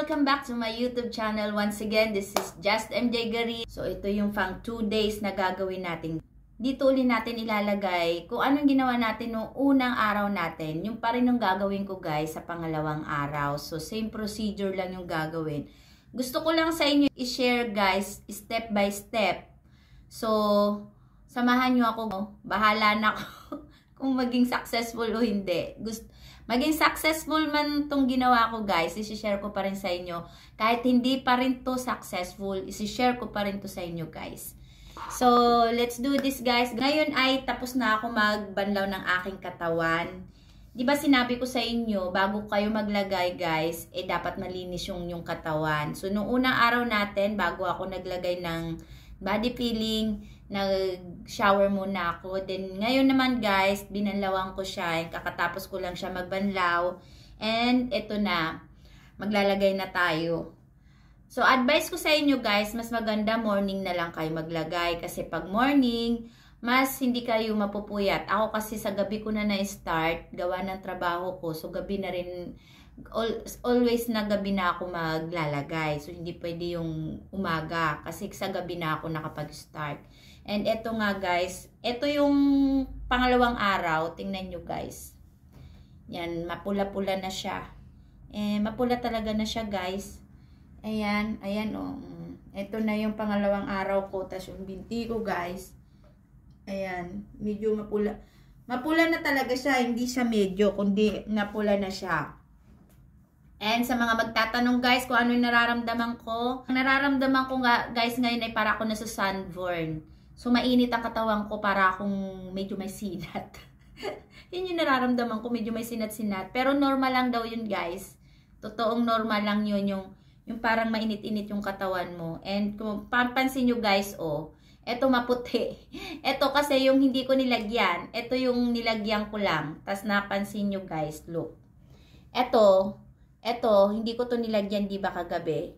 welcome back to my YouTube channel. Once again, this is Just MJ Gary. So, ito yung pang 2 days na gagawin natin. Dito ulit natin ilalagay kung anong ginawa natin noong unang araw natin. Yung pa rin yung gagawin ko guys sa pangalawang araw. So, same procedure lang yung gagawin. Gusto ko lang sa inyo i-share guys, step by step. So, samahan nyo ako. Bahala na ako kung maging successful o hindi. Maging successful man itong ginawa ko guys, isi-share ko pa rin sa inyo. Kahit hindi pa rin to successful, isi-share ko pa rin to sa inyo guys. So, let's do this guys. Ngayon ay tapos na ako magbanlaw ng aking katawan. Diba sinabi ko sa inyo, bago kayo maglagay guys, dapat malinis yung katawan. So, nung unang araw natin, bago ako naglagay ng body peeling, nag-shower muna ako. Then, ngayon naman guys, binanlawan ko siya. Kakatapos ko lang siya magbanlaw. And, ito na. Maglalagay na tayo. So, advice ko sa inyo guys, mas maganda morning na lang kayo maglagay. Kasi pag morning, mas hindi kayo mapupuyat. Ako kasi sa gabi ko na na-start, gawa ng trabaho ko. So, gabi na rin, always na gabi na ako maglalagay. So, hindi pwede yung umaga. Kasi sa gabi na ako nakapag-start. And eto nga guys, eto yung pangalawang araw. Tingnan nyo guys. Yan, mapula-pula na siya. Mapula talaga na siya guys. Ayan, ayan o. Ito na yung pangalawang araw ko. Tapos yung binti ko guys. Ayan, medyo mapula. Mapula na talaga siya. Hindi siya medyo, kundi napula na siya. And sa mga magtatanong guys kung ano yung nararamdaman ko. Ang nararamdaman ko guys ngayon ay para ako nasa sunburn. So, mainit ang katawan ko para akong medyo may sinat. Yun yung nararamdaman ko, medyo may sinat-sinat. Pero normal lang daw yun, guys. Totoong normal lang yun, yung parang mainit-init yung katawan mo. And kung papansin nyo, guys, eto maputi. Eto kasi yung hindi ko nilagyan. Eto yung nilagyan ko lang. Tapos napansin nyo, guys, look. Eto, hindi ko to nilagyan, di ba, kagabi?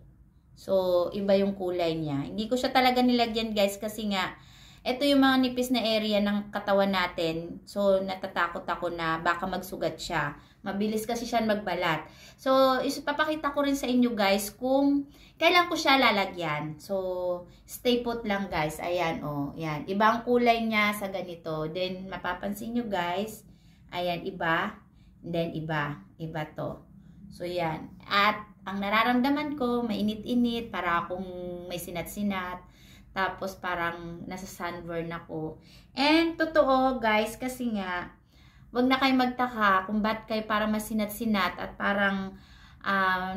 So, iba yung kulay niya. Hindi ko siya talaga nilagyan, guys, kasi nga, ito yung mga nipis na area ng katawan natin. So, natatakot ako na baka magsugat siya. Mabilis kasi siya magbalat. So, ipapakita ko rin sa inyo, guys, kung kailan ko siya lalagyan. So, stay put lang, guys. Ayan, yan. Iba ang kulay niya sa ganito. Then, mapapansin nyo, guys. Ayan, iba. And then, iba. Iba to. So, yan. At, ang nararamdaman ko, mainit-init, para akong may sinat-sinat. Tapos, parang nasa sunburn ako. And, totoo, guys, kasi nga, wag na kayo magtaka kung ba't kayo parang masinat-sinat at parang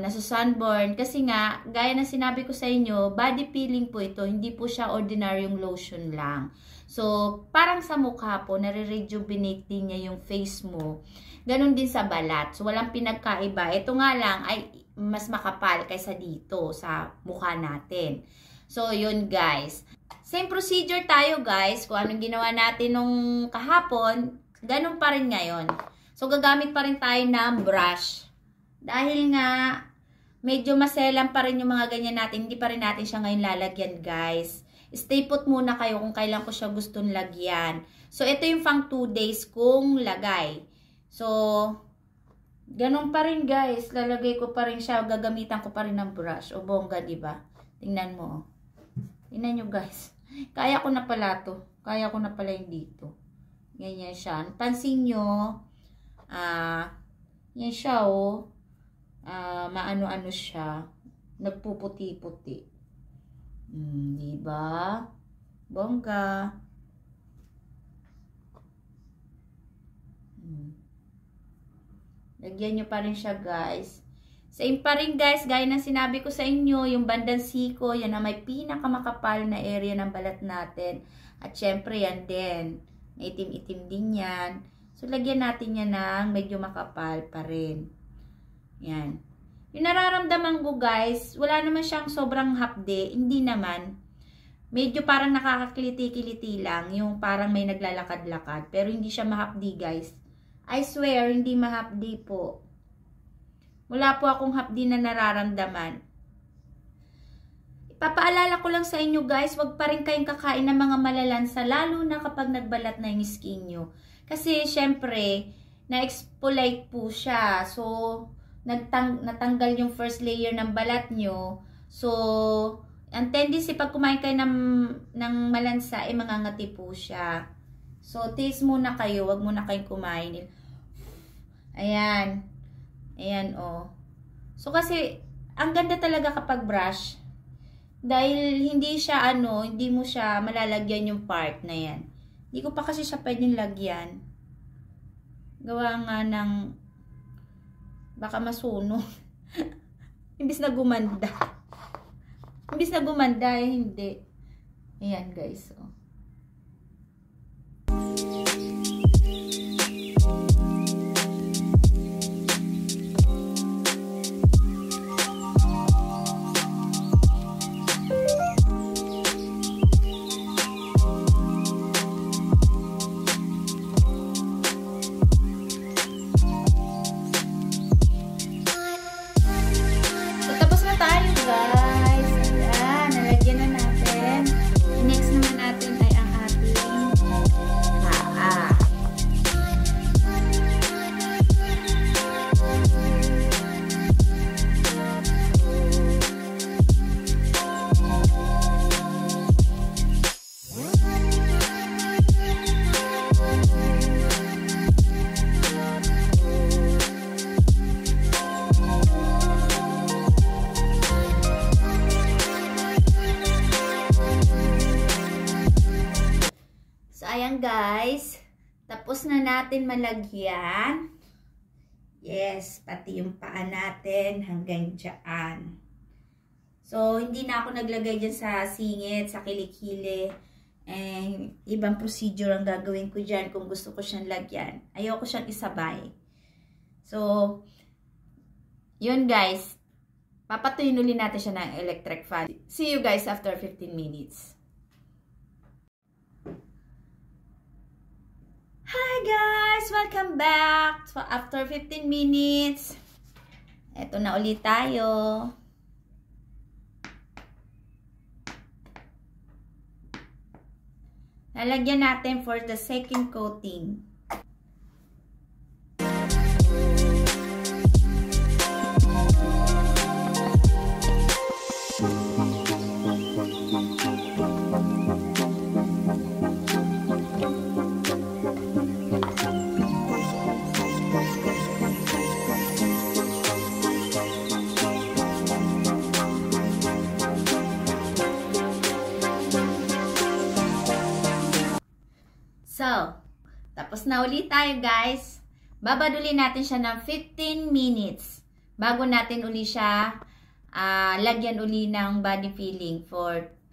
nasa sunburn. Kasi nga, gaya na sinabi ko sa inyo, body peeling po ito. Hindi po siya ordinaryong lotion lang. So, parang sa mukha po, nare-rejuvenate din niya yung face mo. Ganon din sa balat. So, walang pinagkaiba. Ito nga lang ay mas makapal kaysa dito sa mukha natin. So, yun guys. Same procedure tayo guys. Kung anong ginawa natin nung kahapon, ganun pa rin ngayon. So, gagamit pa rin tayo ng brush. Dahil nga, medyo maselan pa rin yung mga ganyan natin. Hindi pa rin natin siya ngayon lalagyan guys. Stay put muna kayo kung kailan ko siya gustong lagyan. So, ito yung pang 2 days kong lagay. So, ganun pa rin guys. Lalagay ko pa rin siya. Gagamitan ko pa rin ng brush. O bongga, diba? Tingnan mo. Tingnan nyo guys. Kaya ko na pala to. Kaya ko na pala yung dito. Ganyan siya. Pansin nyo. Yan siya maano-ano siya. Nagpuputi-puti. Diba? Bongga. Lagyan nyo pa rin siya guys. Same pa rin guys, gaya ng sinabi ko sa inyo, yung bandang siko, yan na may pinakamakapal na area ng balat natin. At syempre yan din, itim-itim din yan. So lagyan natin yan ng medyo makapal pa rin. Yan. Yung nararamdaman ko guys, wala naman siyang sobrang hapde, hindi naman. Medyo parang nakakakiliti-kiliti lang, yung parang may naglalakad-lakad. Pero hindi siya mahapdi guys. I swear, hindi mahapdi po. Wala po akong hapdi na nararamdaman. Ipapaalala ko lang sa inyo guys, wag pa rin kayong kakain ng mga malalansa, lalo na kapag nagbalat na yung skin nyo. Kasi syempre, na-exfoliate po siya. So, natanggal yung first layer ng balat nyo. So, ang tendency pag kumain kayo ng malansa, mangangati po siya. So, taste muna kayo. Wag muna kayong kumain. Ayan. Ayan, oh. So, kasi, ang ganda talaga kapag brush. Dahil hindi siya, hindi mo siya malalagyan yung part na yan. Hindi ko pa kasi siya pwedeng lagyan. Gawa nga ng, baka masunog. Imbis na gumanda. Imbis na gumanda, hindi. Ayan, guys, oh. Ayan guys, tapos na natin malagyan. Yes, pati yung paa natin hanggang dyan. So, hindi na ako naglagay dyan sa singit, sa kilikili. Ibang procedure ang gagawin ko dyan kung gusto ko siyang lagyan. Ayoko siyang isabay. So, yun guys. Papatuyuin ulit natin siya ng electric fan. See you guys after 15 minutes. Hi guys! Welcome back! So, after 15 minutes, eto na ulit tayo. Lalagyan natin for the second coating. So, tapos na ulit tayo guys. Babadulin natin siya ng 15 minutes bago natin uli siya lagyan uli ng body filling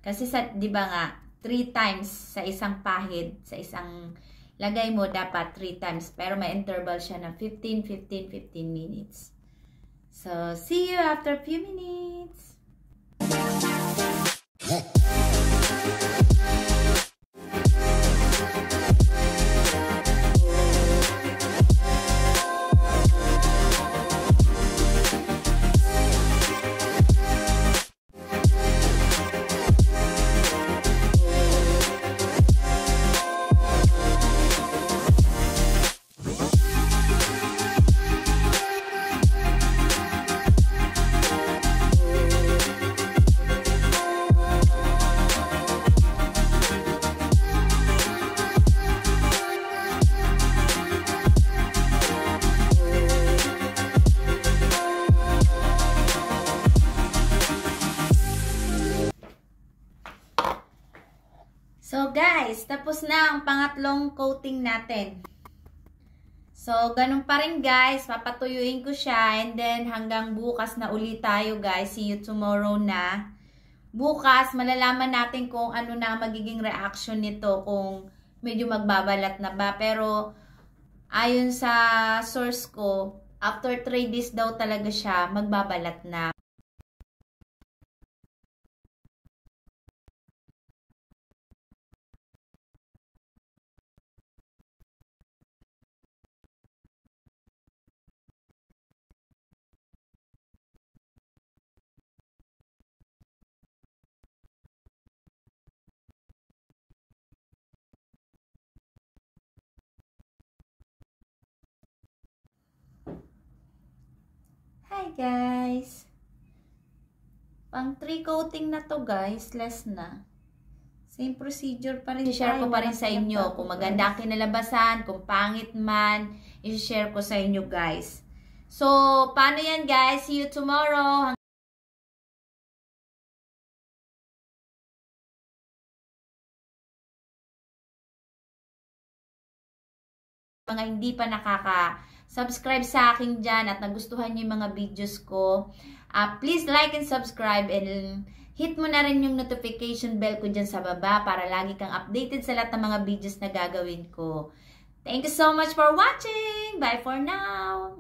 kasi sa 'di ba nga 3 times sa isang pahid, sa isang lagay mo dapat 3 times, pero may interval siya ng 15 minutes. So, see you after a few minutes. So guys, tapos na ang pangatlong coating natin. So ganun pa rin guys, papatuyuin ko siya and then hanggang bukas na ulit tayo guys. See you tomorrow na. Bukas malalaman natin kung ano na magiging reaction nito, kung medyo magbabalat na ba. Pero ayon sa source ko, after 3 days daw talaga siya magbabalat na. guys. Pang 3 coating na to guys. Less na. Same procedure pa rin. I-share ko pa rin sa inyo kung maganda ang kinalabasan, kung pangit man, i-share ko sa inyo guys. So, paano yan guys? See you tomorrow. Mga hindi pa nakaka-subscribe sa akin dyan at nagustuhan nyo yung mga videos ko, please like and subscribe and hit mo na rin yung notification bell ko dyan sa baba para lagi kang updated sa lahat ng mga videos na gagawin ko. Thank you so much for watching! Bye for now!